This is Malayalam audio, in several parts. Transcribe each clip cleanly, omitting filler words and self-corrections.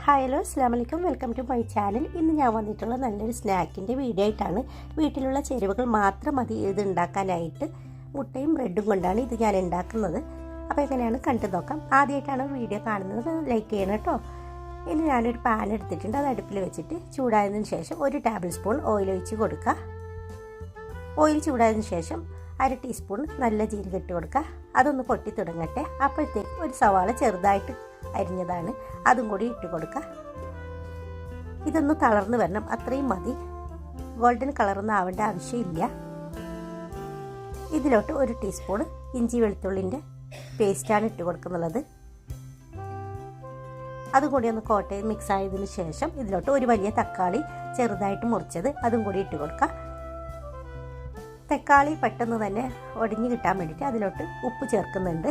ഹായ് ഹലോ അസ്സലാമു അലൈക്കും, വെൽക്കം ടു മൈ ചാനൽ. ഇന്ന് ഞാൻ വന്നിട്ടുള്ള നല്ലൊരു സ്നാക്കിൻ്റെ വീഡിയോ ആയിട്ടാണ്. വീട്ടിലുള്ള ചേരുവകൾ മാത്രം മതി ഇത് ഉണ്ടാക്കാനായിട്ട്. മുട്ടയും ബ്രെഡും കൊണ്ടാണ് ഇത് ഞാൻ ഉണ്ടാക്കുന്നത്. അപ്പോൾ എങ്ങനെയാണ് കണ്ടു നോക്കാം. ആദ്യമായിട്ടാണ് വീഡിയോ കാണുന്നത് ലൈക്ക് ചെയ്യണം കേട്ടോ. ഇനി ഞാനൊരു പാൻ എടുത്തിട്ടുണ്ട്. അത് അടുപ്പിൽ വെച്ചിട്ട് ചൂടായതിനു ശേഷം 1 ടേബിൾ സ്പൂൺ ഓയിൽ ഒഴിച്ച് കൊടുക്കുക. ഓയിൽ ചൂടായതിനു ശേഷം 1/2 ടീസ്പൂൺ നല്ല ജീരകം ഇട്ട് കൊടുക്കുക. അതൊന്ന് പൊട്ടി തുടങ്ങട്ടെ. അപ്പോഴത്തേക്കും ഒരു സവാള ചെറുതായിട്ട് അരിഞ്ഞതാണ്, അതും കൂടി ഇട്ട് കൊടുക്കുക. ഇതൊന്ന് തളർന്ന് വരണം, അത്രയും മതി. ഗോൾഡൻ കളറൊന്നും ആവേണ്ട ആവശ്യമില്ല. ഇതിലോട്ട് 1 ടീസ്പൂൺ ഇഞ്ചി വെളുത്തുള്ളിൻ്റെ പേസ്റ്റാണ് ഇട്ട് കൊടുക്കുന്നുള്ളത്. അതും കൂടി ഒന്ന് കോട്ടയിൽ മിക്സ് ആയതിനു ശേഷം ഇതിലോട്ട് ഒരു വലിയ തക്കാളി ചെറുതായിട്ട് മുറിച്ചത് അതും കൂടി ഇട്ട് കൊടുക്കുക. തക്കാളി പെട്ടെന്ന് തന്നെ ഒടിഞ്ഞ് കിട്ടാൻ വേണ്ടിയിട്ട് അതിലോട്ട് ഉപ്പ് ചേർക്കുന്നുണ്ട്.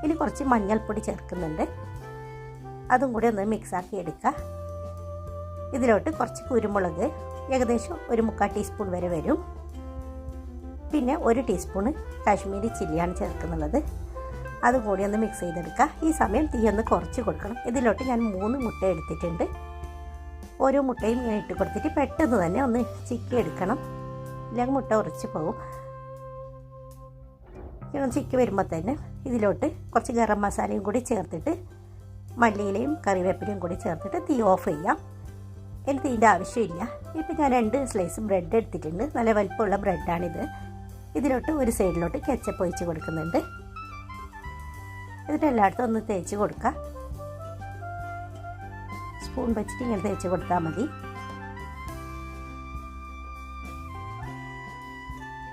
ഇനി കുറച്ച് മഞ്ഞൾപ്പൊടി ചേർക്കുന്നുണ്ട്. അതും കൂടി ഒന്ന് മിക്സാക്കി എടുക്കുക. ഇതിലോട്ട് കുറച്ച് കുരുമുളക്, ഏകദേശം 1/4 ടീസ്പൂൺ വരെ വരും. പിന്നെ 1 ടീസ്പൂൺ കാശ്മീരി ചില്ലിയാണ് ചേർക്കുന്നുള്ളത്. അതും കൂടി ഒന്ന് മിക്സ് ചെയ്തെടുക്കുക. ഈ സമയം തീ ഒന്ന് കുറച്ച് കൊടുക്കണം. ഇതിലോട്ട് ഞാൻ 3 മുട്ട എടുത്തിട്ടുണ്ട്. ഓരോ മുട്ടയും ഇങ്ങനെ ഇട്ട് കൊടുത്തിട്ട് പെട്ടെന്ന് തന്നെ ഒന്ന് ചിക്കി എടുക്കണം, ഇല്ലെങ്കിൽ മുട്ട ഉറച്ച് പോകും. ഇങ്ങനെ ചിക്കി വരുമ്പോൾ തന്നെ ഇതിലോട്ട് കുറച്ച് ഗരം മസാലയും കൂടി ചേർത്തിട്ട് മല്ലിയിലയും കറിവേപ്പിലയും കൂടി ചേർത്തിട്ട് തീ ഓഫ് ചെയ്യാം. ഇനി തീൻ്റെ ആവശ്യമില്ല. ഇപ്പം ഞാൻ 2 സ്ലൈസ് ബ്രെഡ് എടുത്തിട്ടുണ്ട്. നല്ല വലിപ്പമുള്ള ബ്രെഡാണിത്. ഇതിലോട്ട് ഒരു സൈഡിലോട്ട് കെച്ചപ്പ് ഒഴിച്ച് കൊടുക്കുന്നുണ്ട്. ഇതിട്ട് എല്ലായിടത്തും ഒന്ന് തേച്ച് കൊടുക്കുക. സ്പൂൺ വെച്ചിട്ട് ഇങ്ങനെ തേച്ച് കൊടുത്താൽ മതി.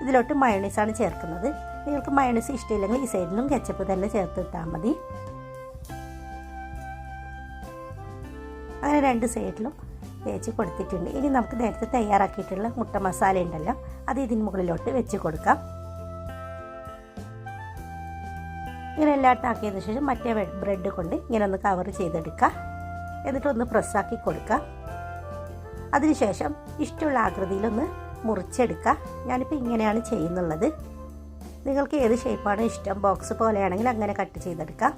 ഇതിലോട്ട് മയോണൈസാണ് ചേർക്കുന്നത്. നിങ്ങൾക്ക് മയോണൈസ് ഇഷ്ടമില്ലെങ്കിൽ ഈ സൈഡിലും കെച്ചപ്പ് തന്നെ ചേർത്തിട്ടാൽ മതി. അങ്ങനെ 2 സൈഡിലും തേച്ച് കൊടുത്തിട്ടുണ്ട്. ഇനി നമുക്ക് നേരത്തെ തയ്യാറാക്കിയിട്ടുള്ള മുട്ട മസാല ഉണ്ടല്ലോ, അത് ഇതിന് മുകളിലോട്ട് വെച്ച് കൊടുക്കാം. ഇങ്ങനെ എല്ലായിടത്തും ആക്കിയതിനു ശേഷം മറ്റേ ബ്രെഡ് കൊണ്ട് ഇങ്ങനെ ഒന്ന് കവർ ചെയ്തെടുക്കുക. എന്നിട്ടൊന്ന് പ്രസ്സാക്കി കൊടുക്കുക. അതിനുശേഷം ഇഷ്ടമുള്ള ആകൃതിയിലൊന്ന് മുറിച്ചെടുക്കുക. ഞാനിപ്പോൾ ഇങ്ങനെയാണ് ചെയ്യുന്നുള്ളത്. നിങ്ങൾക്ക് ഏത് ഷേപ്പാണ് ഇഷ്ടം, ബോക്സ് പോലെയാണെങ്കിൽ അങ്ങനെ കട്ട് ചെയ്തെടുക്കാം.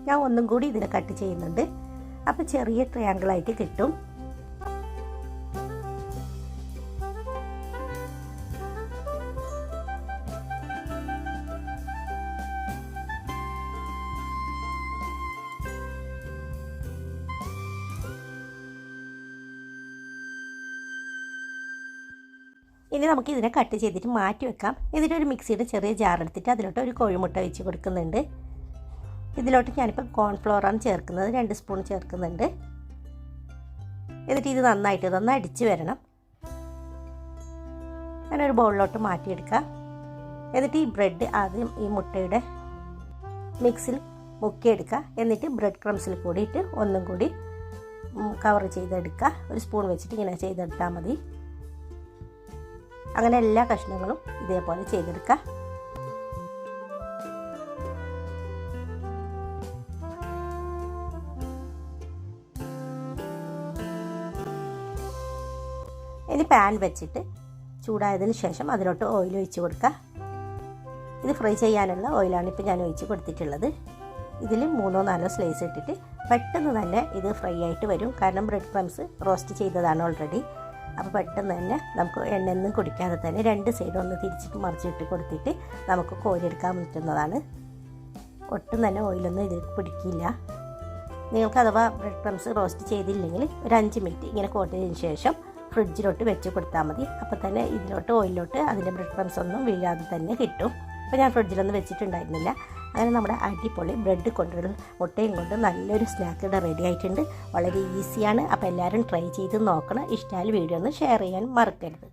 ഞാൻ ഒന്നും കൂടി ഇതിനെ കട്ട് ചെയ്യുന്നുണ്ട്. അപ്പോൾ ചെറിയ ട്രയാങ്കിളായിട്ട് കിട്ടും. ഇനി നമുക്ക് ഇതിനെ കട്ട് ചെയ്തിട്ട് മാറ്റി വെക്കാം. ഇതിലൊരു മിക്സിയുടെ ചെറിയ ജാർ എടുത്തിട്ട് അതിലോട്ട് ഒരു കോഴിമുട്ട വെച്ച് കൊടുക്കുന്നുണ്ട്. ഇതിലോട്ട് ഞാനിപ്പോൾ കോൺഫ്ലോറാണ് ചേർക്കുന്നത്, 2 സ്പൂൺ ചേർക്കുന്നുണ്ട്. എന്നിട്ട് ഇത് നന്നായിട്ട് അടിച്ച് വരണം. അങ്ങനെ ഒരു ബൗളിലോട്ട് മാറ്റിയെടുക്കാം. എന്നിട്ട് ഈ ബ്രെഡ് ആദ്യം ഈ മുട്ടയുടെ മിക്സിൽ മുക്കിയെടുക്കുക. എന്നിട്ട് ബ്രെഡ് ക്രംസിൽ കൂടിയിട്ട് ഒന്നും കൂടി കവർ ചെയ്തെടുക്കുക. ഒരു സ്പൂൺ വെച്ചിട്ട് ഇങ്ങനെ ചെയ്തെടുത്താൽ മതി. അങ്ങനെ എല്ലാ കഷ്ണങ്ങളും ഇതേപോലെ ചെയ്തെടുക്കുക. ഇനി പാൻ വെച്ചിട്ട് ചൂടായതിന് ശേഷം അതിലോട്ട് ഓയിൽ ഒഴിച്ച് കൊടുക്കുക. ഇത് ഫ്രൈ ചെയ്യാനുള്ള ഓയിലാണ് ഇപ്പോൾ ഞാൻ ഒഴിച്ച് കൊടുത്തിട്ടുള്ളത്. ഇതിൽ 3-4 സ്ലൈസ് ഇട്ടിട്ട് പെട്ടെന്ന് തന്നെ ഇത് ഫ്രൈ ആയിട്ട് വരും. കാരണം ബ്രെഡ് ക്രംസ് റോസ്റ്റ് ചെയ്തതാണ് ഓൾറെഡി. അപ്പോൾ പെട്ടെന്ന് തന്നെ നമുക്ക് എണ്ണയൊന്നും കുടിക്കാതെ തന്നെ 2 സൈഡും ഒന്ന് തിരിച്ചിട്ട് മറിച്ചിട്ട് കൊടുത്തിട്ട് നമുക്ക് കോരിയെടുക്കാൻ പറ്റുന്നതാണ്. ഒട്ടും തന്നെ ഓയിലൊന്നും ഇതിൽ പിടിക്കില്ല. നിങ്ങൾക്ക് അഥവാ ബ്രെഡ് ക്രംസ് റോസ്റ്റ് ചെയ്തില്ലെങ്കിൽ ഒരു 5 മിനിറ്റ് ഇങ്ങനെ കോട്ടിയതിന് ശേഷം ഫ്രിഡ്ജിലോട്ട് വെച്ച് കൊടുത്താൽ മതി. അപ്പോൾ തന്നെ ഇതിലോട്ട് ഓയിലോട്ട് അതിൻ്റെ ബ്രെഡ് ക്രംസ് ഒന്നും വീഴാതെ തന്നെ കിട്ടും. അപ്പോൾ ഞാൻ ഫ്രിഡ്ജിലൊന്നും വെച്ചിട്ടുണ്ടായിരുന്നില്ല. അങ്ങനെ നമ്മുടെ അടിപൊളി ബ്രെഡ് കൊണ്ടുള്ള മുട്ടയും കൊണ്ട് നല്ലൊരു സ്നാക്ക് ഇവിടെ റെഡി ആയിട്ടുണ്ട്. വളരെ ഈസിയാണ്. അപ്പോൾ എല്ലാവരും ട്രൈ ചെയ്ത് നോക്കണം. ഇഷ്ടമായാൽ വീഡിയോ ഒന്ന് ഷെയർ ചെയ്യാൻ മറക്കരുത്.